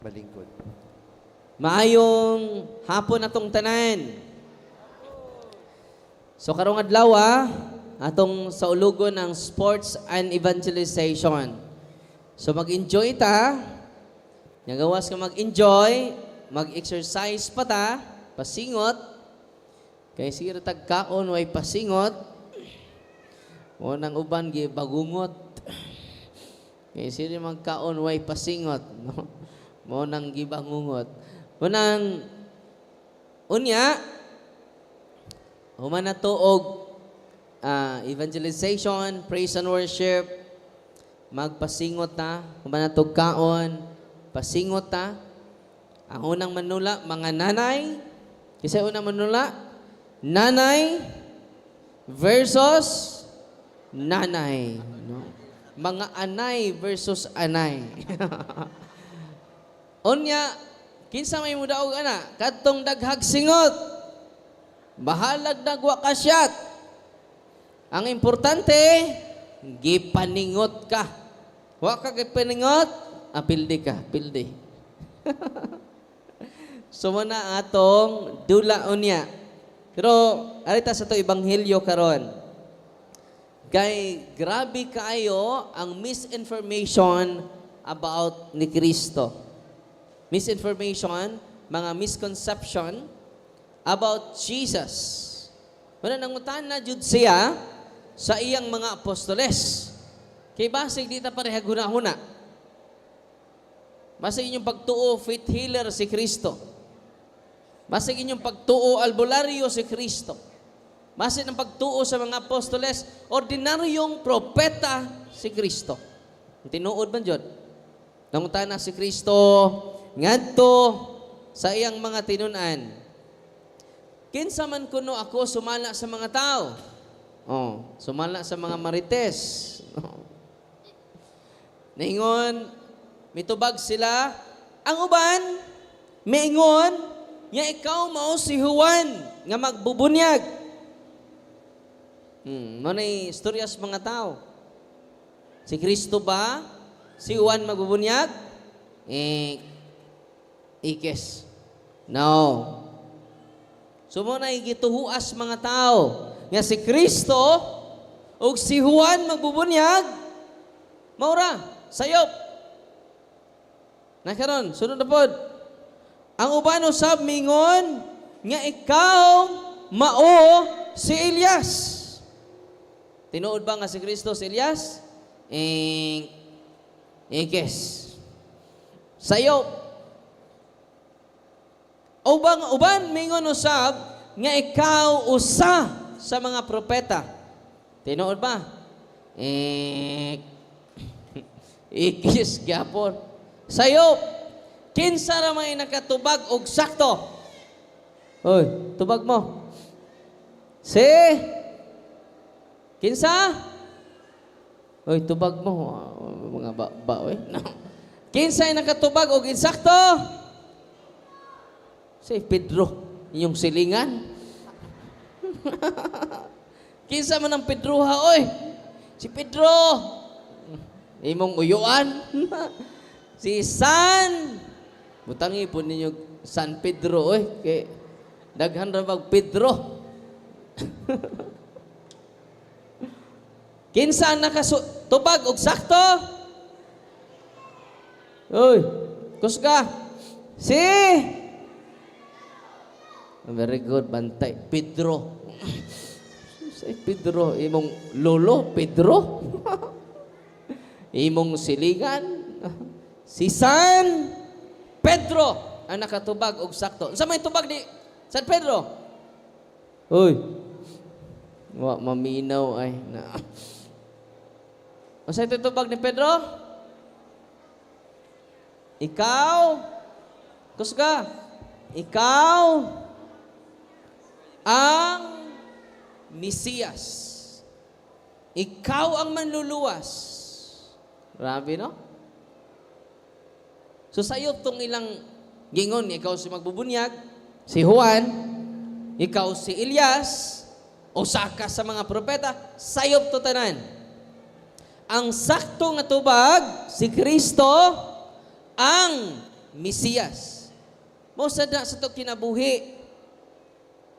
Balingkod. Maayong hapon atong tanan. So karong adlaw atong sa ulugon ng sports and evangelization. So mag-enjoy ta. Nagawas ka mag-enjoy, mag-exercise pa ta, pasingot. Kay sira tagkaon way pasingot. O nang uban gi bagungot. Kay sira magkaon way pasingot, no? Mo nang gibangungot. Unang unya human na to og evangelization, praise and worship, magpasingot ta, human na to kaon, pasingot ta. Ang unang manula, mga nanay. Kasi unang manula, nanay versus nanay. No? Mga anay versus anay. Unya, kinsa may muda og ana, kadtong daghag singot. Bahalag dagwa kasyat. Ang importante, gipaningot ka. Wa ka gipaningot, apildi ka, pildi. So na atong dula unya. Pero arita sa to ebanghelyo karon. Kay grabe kaayo ang misinformation about ni Kristo. Misinformation, mga misconception about Jesus. Wala nangutan na jud siya sa iyang mga apostoles. Kay basig di ta pareha guna-huna. Basig inyong pagtuo faith healer si Kristo. Basig inyong pagtuo albularyo si Kristo. Basig ang pagtuo sa mga apostoles, ordinaryong propeta si Kristo. Tinuod man jud. Nangutan na si Kristo ngadto sa iyang mga tinun-an. Kinsa man kuno ako sumala sa mga tao. Sumala sa mga marites. Ningon, mitubag sila. Ang uban, miingon, nga ikaw mao si Juan nga magbubunyag. Manay istorya sa mga tao. Si Kristo ba? Si Juan magbubunyag? Ikes. No. So mo na igituhuas mga tao nga si Kristo ug si Juan magbubunyag maura sayop. Nakaron sunod na pod. Ang uban usab mingon nga ikaw mao si Elias. Tinuod ba nga si Kristo si Elias? Ikes. Sayop. Uban mingon usab nga ikaw usa sa mga propeta. Tinuod ba? Ikis gyapon. Sayop. Kinsa ra may nakatubag og sakto? Hoy, tubag mo. Si kinsa? Hoy, tubag mo mga ba oy. No. Kinsa ay nakatubag og insakto? Si Pedro, inyong silingan. Kinsa man ang Pedro oy? Si Pedro. Imong uyuan. Si San. Butangi po ninyo San Pedro oy. Kay daghan ra bag Pedro. Kinsa ang nakatubag og sakto? Oy, kusga. Si very good, bantay. Pedro. Si Pedro, imong lolo, Pedro. Imong silingan. Si San Pedro ang nakatubag og sakto. Sa may tubag ni San Pedro? Uy. Wa maminaw ay na. Sa tubag ni Pedro? Ikaw? Kusga. Ikaw ang Mesiyas. Ikaw ang manluluwas. Grabe, no? So sayop tong ilang gingon, ikaw si magbubunyag, si Juan, ikaw si Elias, o saka sa mga propeta, sayop to tanan. Ang sakto nga tubag, si Kristo, ang Mesiyas. Mo sada sa to kinabuhi.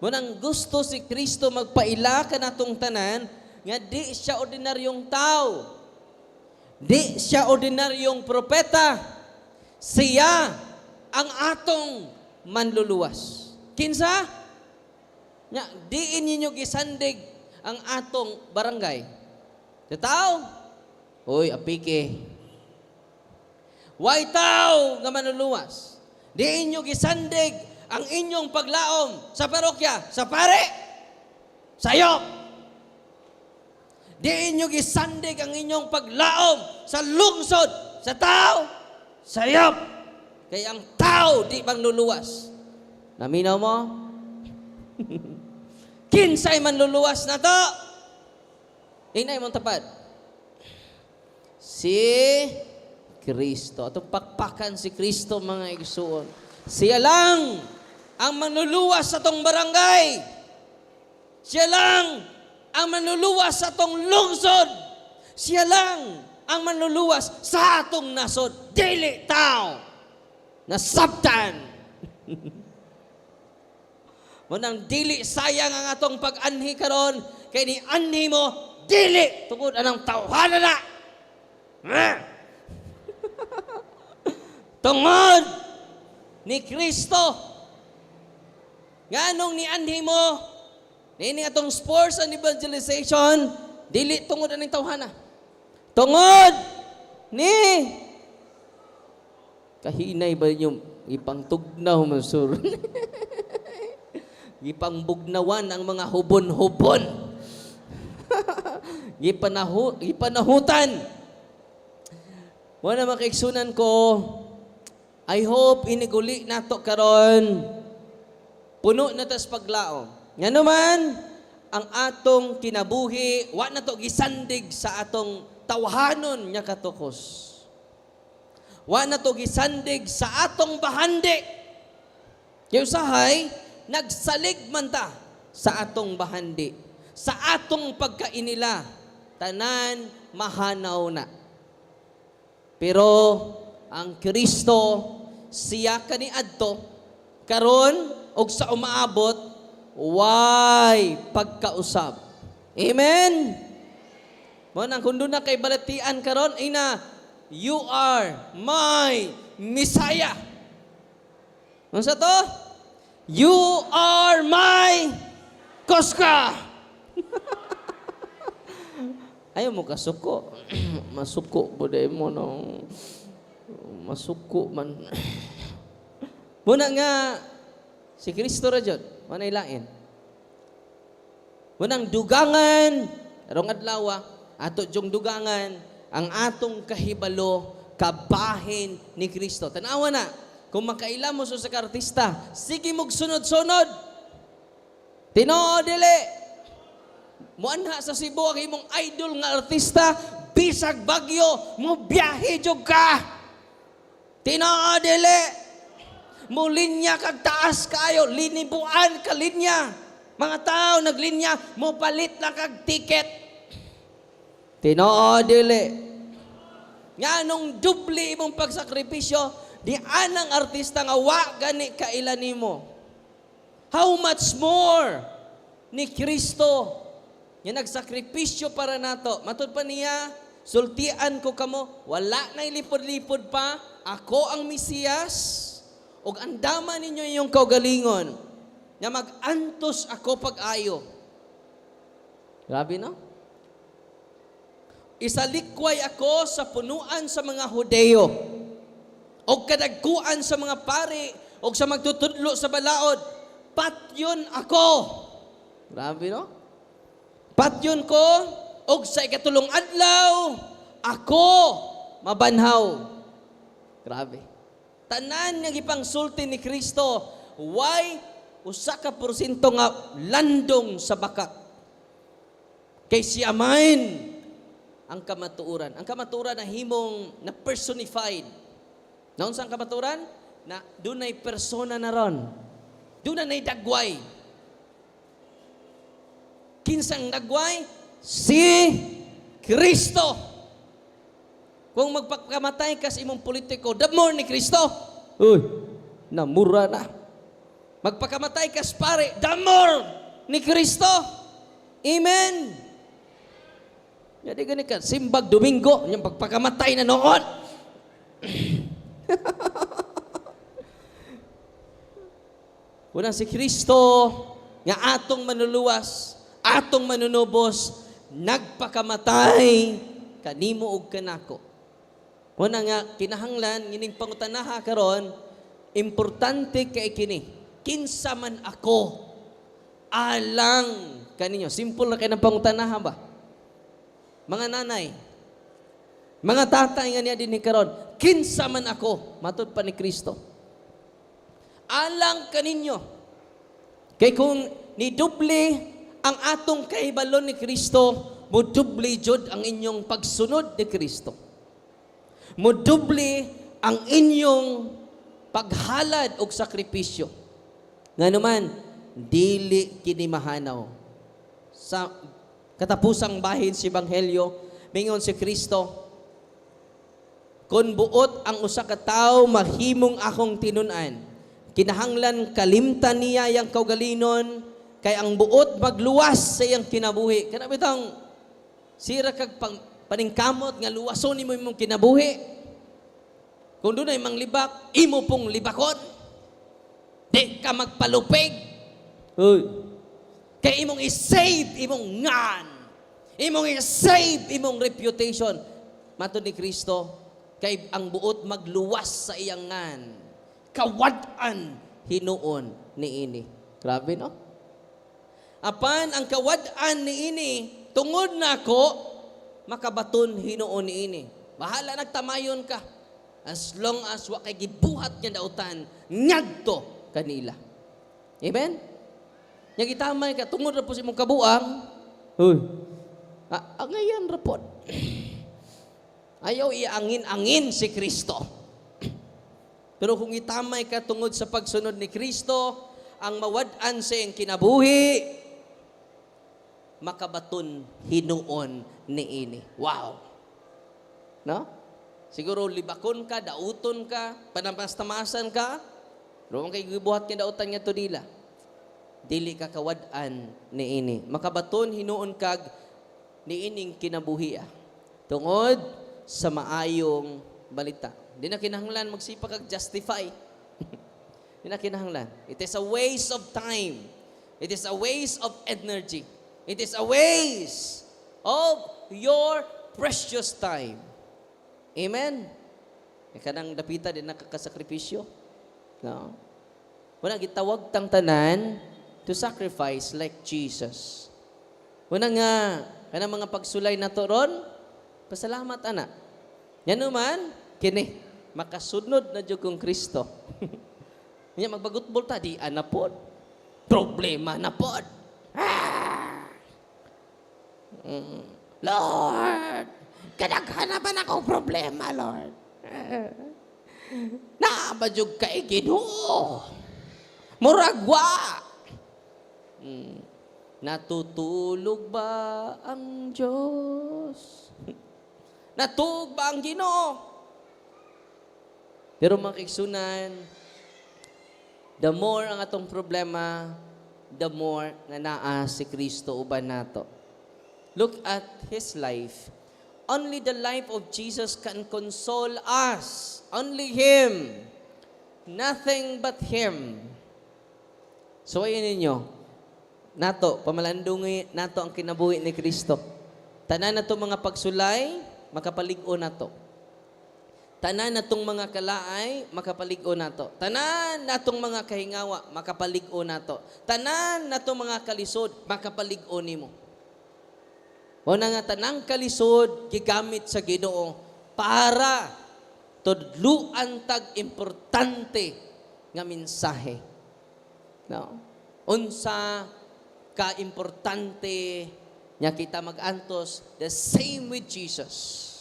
Mo nang gusto si Kristo magpaila kanatong tanan nga di siya ordinaryong tao. Di siya ordinaryong propeta. Siya ang atong manluluwas. Kinsa? Nya diin ninyo gisandig ang atong barangay. Sa tao? Hoy, apike. Way tao nga manluluwas. Diin nyo gisandig ang inyong paglaom sa parokya, sa pare, sayop. Diin nyo gisandig ang inyong paglaom sa lungsod, sa tao, sayop. Kaya ang tao di bang luluwas. Naminaw mo? Kinsay man luluwas na to? Inay mong tapat. Si Kristo. Atong pakpakan si Kristo, mga igsuon. Siya lang ang manluluwas sa tong barangay. Siya lang ang manluluwas sa tong lungsod. Siya lang ang manluluwas sa atong nasod. Dili tao na sabtan. Munang dili sayang ang atong pag-anhi karon kay ni anhi mo dili tungod anang tawhana na. Tungod ni Kristo. Nganong ni anhi mo nini atong sports and evangelization dili tungod aning tawhana. Tungod ni kahinay ba yung ipangtugnaw masur. Gipangbugnawan ang mga hubon-hubon. Gipanahutan. Wala makaigsunan ko, I hope iniguli nato karon puno na tas paglaom. Nga naman, ang atong kinabuhi, wa na to gisandig sa atong tawhanon nya katukos. Wa na to gisandig sa atong bahandi. Yung sahay, nagsalig man ta sa atong bahandi, sa atong pagkainila, tanan mahanaw na. Pero ang Kristo, siya kaniadto, karon og sa umaabot, way pagkausab. Amen? Mo nang kundo na kay balatian karon, ina, you are my Messiah. Ano sa to? You are my Koska. Ayaw mo kasuko. Masuko po dahil mo nung masuko man. Muna nga, si Kristo rajod, manay lain. Munang dugangan, arong adlaw, ato jong dugangan, ang atong kahibalo, kabahin ni Kristo. Tanawa na, kung makaila mo sa artista, sige mong sunod-sunod. Tinoo, dili. Muanha sa Cebu, ang imong idol nga artista, bisag bagyo, mo biyahe jog ka. Tinoo, dili. Mo linya kag taas kayo, linibuan ka linya. Mga tao naglinya, mo palit na kag ticket. Tinoo, dili. Nga nung dubli imong pagsakripisyo, di anang artista nga wa gani kailan nimo. How much more ni Kristo nga nagsakripisyo para nato. Matud pa niya, sultian ko kamo, wala na ilipod-lipod pa, ako ang Mesiyas, ug andaman ninyo yung kaugalingon nga mag-antos ako pag-ayo. Grabe no? Isalikway ako sa punuan sa mga Hudeo, o kadagkuan sa mga pari, o sa magtutudlo sa balaod, patyon ako. Grabe, no? Patyon ko, o sa ikatulong adlaw, ako mabanhaw. Grabe. Tanan nga gipangsulti ni Kristo, why usa ka porsyento nga landong sa bakak. Kay siya man ang kamatuuran. Ang kamatuuran na himong na personified. Naon sang kamaturan? Na dunay persona na ron. Dunay dagway. Kinsang dagway? Si Kristo. Kung magpakamatay ka sa imong politiko, the more ni Kristo. Uy, namura na. Magpakamatay ka pare, the more ni Kristo. Amen. Jadi gani ka, simbag Domingo, yung pagpakamatay na noon. Unang si Kristo, nga atong manuluwas, atong manunubos, nagpakamatay, kanimo og kanako. Una nga, kinahanglan, gining pangutanaha karon, importante kay kini. Kinsa man ako, alang kaninyo. Simple na kayo ng pangutanaha ba? Mga nanay, mga tatay nga niya din ni karon, kinsa man ako, matod pa ni Kristo. Alang kaninyo. Kay kung niduble ang atong kahibalon ni Kristo, muduble jud ang inyong pagsunod ni Kristo. Muduble ang inyong paghalad og sakripisyo. Nga naman, dili kini mahanaw. Sa katapusang bahin si Ebanghelyo, mingon si Kristo, kung buot ang usa ka tawo mahimong akong tinunan, kinahanglan kalimtan niya yang kaugalinon, kay ang buot magluwas sa iyang kinabuhi. Kana bitang sira kag paningkamot nga luwason nimo imong kinabuhi. Kung dunay manglibak, imo pong libakon. Di ka magpalupig. Uy. Kay imong i-save imong ngan. Imong i-save imong reputation. Matod ni Kristo, kay ang buot magluwas sa iyang ngan. Kawad-an hinuon niini. Grabe, no? Apan ang kawad-an niini, tungod na ako, makabaton hinuon niini. Bahala nagtamayon ka. As long as wa kay gibuhat nga dautan, ngadto kanila. Amen? Nya gitamay ka tungod ra po sa imong kabuang. Hoy. Angayan ra pod. Ayaw iangin-angin si Kristo. Pero kung itamay ka tungod sa pagsunod ni Kristo, ang mawad-an sa iyang kinabuhi, makabaton hinuon niini. Wow. No? Siguro libakon ka, dauton ka, panamastamasan ka, roon kay gibuhat nga dautan nga to dila. Dili ka kawad-an niini. Makabaton hinuon kag niining kinabuhi. Tungod sa maayong balita. Di na kinahanglan magsipa kag justify. Di na kinahanglan. It is a waste of time. It is a waste of energy. It is a waste of your precious time. Amen? Kanang dapita din nakakasakripisyo. No? Wala gitawag tang tanan to sacrifice like Jesus. Una nga, kanang mga pagsulay na to ron, pasalamat ana. Yan naman, kini, makasunod na dyan kong Kristo. Yan, magbagutbol ta, di ana pod. Problema na pod. Lord, kadaghan akong problema, Lord. Naabadjog ka Ginoo. Muragwa. Natutulog ba ang Diyos? Natug ba ang Ginoo? Pero mga kaigsunan, the more ang atong problema, the more nga naa si Kristo uban nato. Look at His life. Only the life of Jesus can console us. Only Him. Nothing but Him. So ayun ninyo, nato, pamalandungi nato ang kinabuhi ni Kristo. Tanan na itong mga pagsulay, makapalig-o nato. Tanan na itong mga kalaay, makapalig-o nato. Tanan na itong mga kahingawa, makapalig-o nato. Tanan na itong mga kalisod, makapalig-o nimo. O na nga tanang kalisod, gigamit sa Ginoo para tudluan tag importante nga mensahe. No? Unsa ka-importante nga kita mag-antos, the same with Jesus.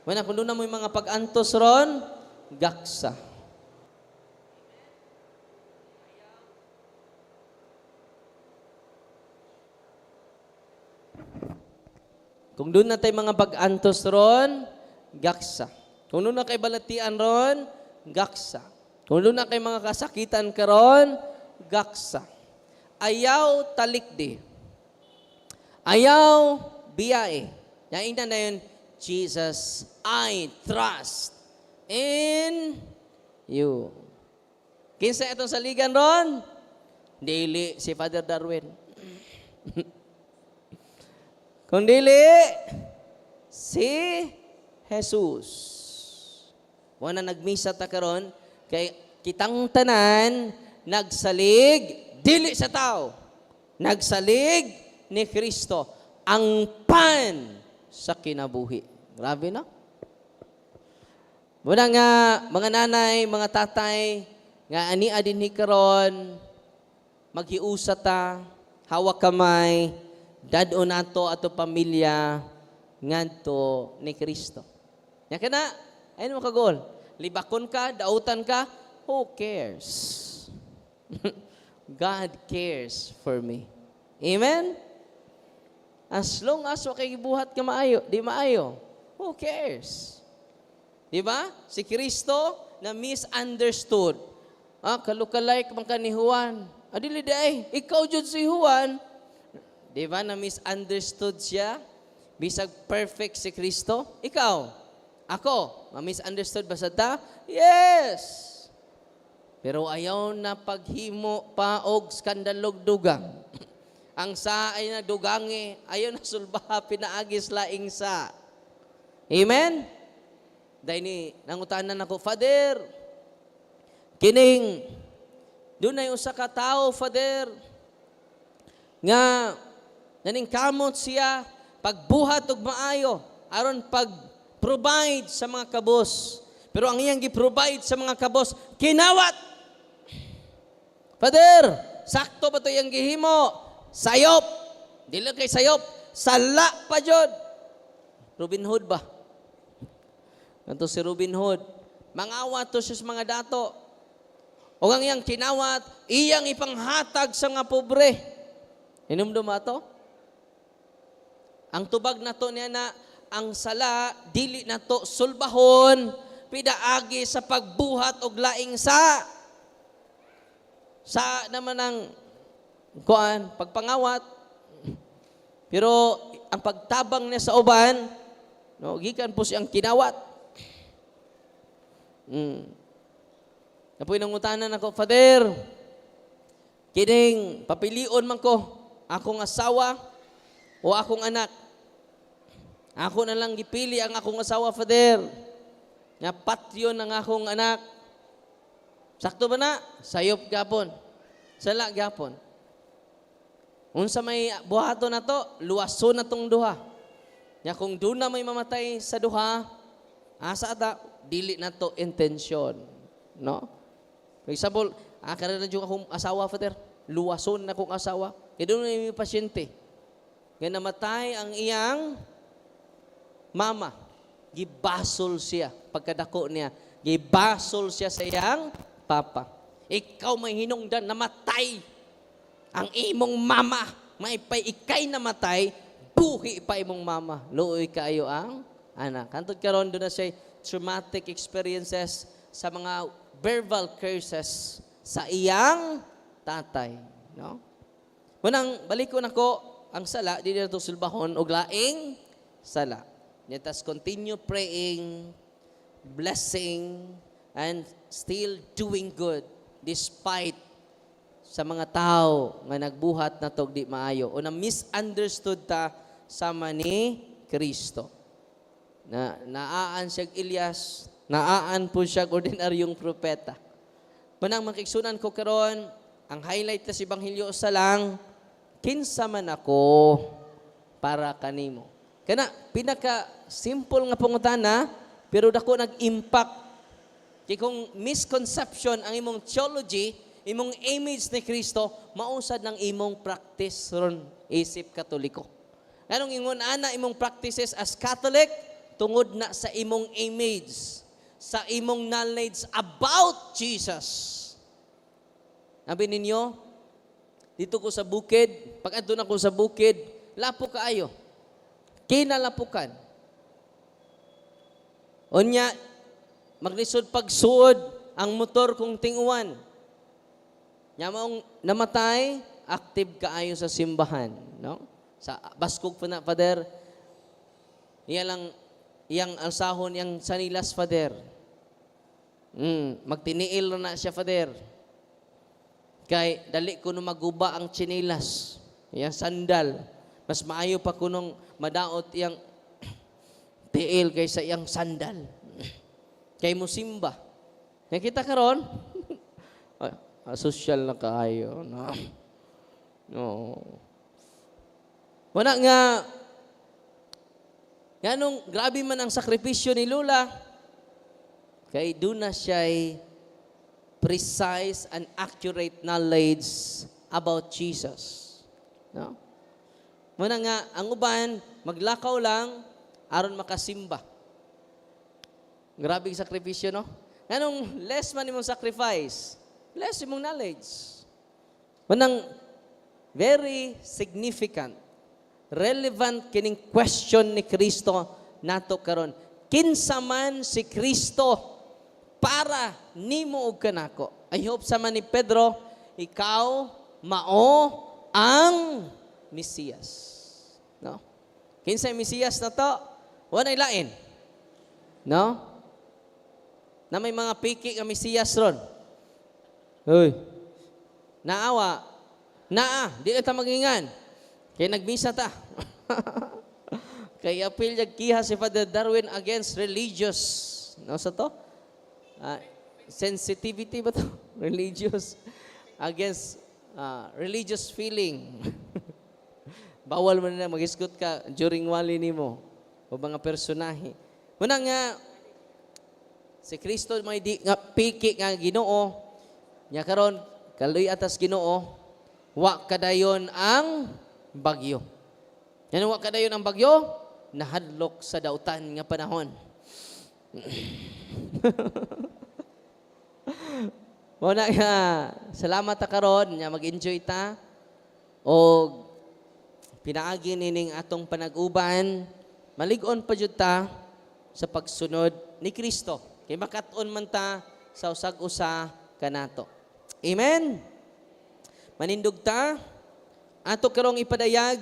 Wala, kung doon na mo yung mga pag-antos ron, gaksa. Kung doon na tayo mga pag-antos ron, gaksa. Kung doon na kay balatian ron, gaksa. Kung doon na kay mga kasakitan karon, gaksa. Ayaw talikdi. Ayaw biyae. Yain na yun, Jesus, I trust in you. Kinsa itong saligan ron? Dili si Father Darwin. Kung dili, si Jesus. Wala nagmisa ta karon kay kitang tanan nagsalig dili sa tao. Nagsalig ni Kristo ang pan sa kinabuhi. Grabe na. Muna nga mga nanay, mga tatay nga ani adin karon maghiusa ta, hawak kamay, dad-o nato ato pamilya ngadto ni Kristo. Nya kana, ayun mo kagol. Libakon ka, dautan ka, who cares? God cares for me. Amen? As long as wakay gibuhat ka maayo, di maayo, who cares? Di ba? Si Kristo na misunderstood. Kalukalay man ka ni Juan. Adili day, ikaw jud si Juan. Di ba na misunderstood siya? Bisag perfect si Kristo. Ikaw, ako, ma-misunderstood ba sa ta? Yes! Pero ayaw na paghimo pa og skandalog dugang. Ang sa ay na dugangi, ayaw na sulbaha pinaagis laing sa. Amen? Dahil ni nangutanan ako, Father, kining, doon na yung usa ka tao, Father, nga naningkamot siya, pagbuhat og maayo, aron pag-provide sa mga kabos. Pero ang iyang gi-provide sa mga kabos, kinawat. Father, sakto ba ito yung gihimo? Sayop. Dili kay sayop. Sala pa jud. Robin Hood ba? Kanto si Robin Hood. Mangawat to siya sa mga dato. O ang iyang kinawat, iyang ipanghatag sa mga pobre. Hinumdum ato? Ang tubag na to niya na, ang sala, dili na to sulbahon, pidaagi sa pagbuhat og laing sa naman ang pagpangawat. Pero ang pagtabang niya sa uban, no, gikan po siyang kinawat. Napoy nangutanan ako, Father, kining papilion man ko, akong asawa o akong anak. Ako na lang gipili ang akong asawa, Father. Nga patyon ang akong anak. Sakto ba na? Sayop gapon. Sala gapon. Unsa may buhato na to, luwason na tong duha. Nya kung doon na may mamatay sa duha, asa ata, dili na to intensyon. No? For example, kada na yung akong asawa, Father, luwason na akong asawa. Kaya doon na yung pasyente. Nga namatay ang iyang mama. Gibasol siya. Pagkadako niya, gibasol siya sa iyang papa. Ikaw may hinungdan, namatay ang imong mama. May pay ikay namatay, buhi pa imong mama. Luoy kayo ang anak. Hantod karon doon na siya traumatic experiences sa mga verbal curses sa iyang tatay. No? Munang balikon ako, ang sala, di na ito sulbahon, og laing sala. Let us continue praying, blessing, and still doing good despite sa mga tao nga nagbuhat na tog di maayo o na misunderstood ta sama ni Kristo. Naaan siya Elias, naaan po siya ordinaryong propeta. Manang makiksunan ko karon, ang highlight sa Ebanghelyo sa lang, kinsa man ako para kanimo. Kana pinaka simple nga pangutana pero dako nag-impact. Kay kung misconception ang imong theology, imong image ni Kristo, mausad ng imong practice ron isip Katoliko. Anong ingon ana imong practices as Catholic tungod na sa imong image, sa imong knowledge about Jesus. Sabi ninyo, dito ko sa bukid, pag andun ako sa bukid, lapo kaayo. Kinalapukan. Unya, maglisod pagsuod, ang motor kong tinguan. Nya maong namatay, active kaayo sa simbahan, no? Sa baskog pa na, Father. Iyang alsahon, iyang sanilas, Father. Magtiniil na siya, Father. Kay dali ko nung maguba ang chinilas, iyang sandal. Mas maayo pa ko nung madaot iyang tiil kaysa iyang sandal. Kay mo simba. Nakita karon? Social na kaayo, no? No. Wala nga, ganong grabe man ang sakripisyo ni Lola, kay doon na siya'y precise and accurate knowledge about Jesus. No? Muna nga, ang uban, maglakaw lang, aron makasimba. Grabe ang sakripisyo, no? Ganong less man imong sacrifice, less imong knowledge. Manang very significant, relevant kining question ni Kristo nato karon. Kinsa man si Kristo para nimo ug kanako. I hope sama ni Pedro, ikaw mao ang Mesiyas. No? Kinsa ang Mesiyas na to? Walay lain. No? Na may mga piki nga Mesiyas ron. Hoy. Naawa. Di na ta magingan. Kaya nagbisa ta. Kaya apil yung kiha si Father Darwin against religious. No sa to? Sensitivity ba to? Religious. Against religious feeling. Bawal mo na mag-isgot ka during wali ni mo. O mga personahe. Muna nga, si Kristo may di nga piki nga Ginoo. Nya karon kaloy atas Ginoo, wa kadayon ang bagyo. Yan wa kadayon ang bagyo, nahadlok sa dautan nga panahon. Muna nga, salamat ta karon nya mag-enjoy ta o pinaagi nining atong panag-uban, malig-on pa jud ta sa pagsunod ni Kristo. Kay makat-on man ta sa usag-usa kanato. Amen. Manindog ta ato karong ipadayag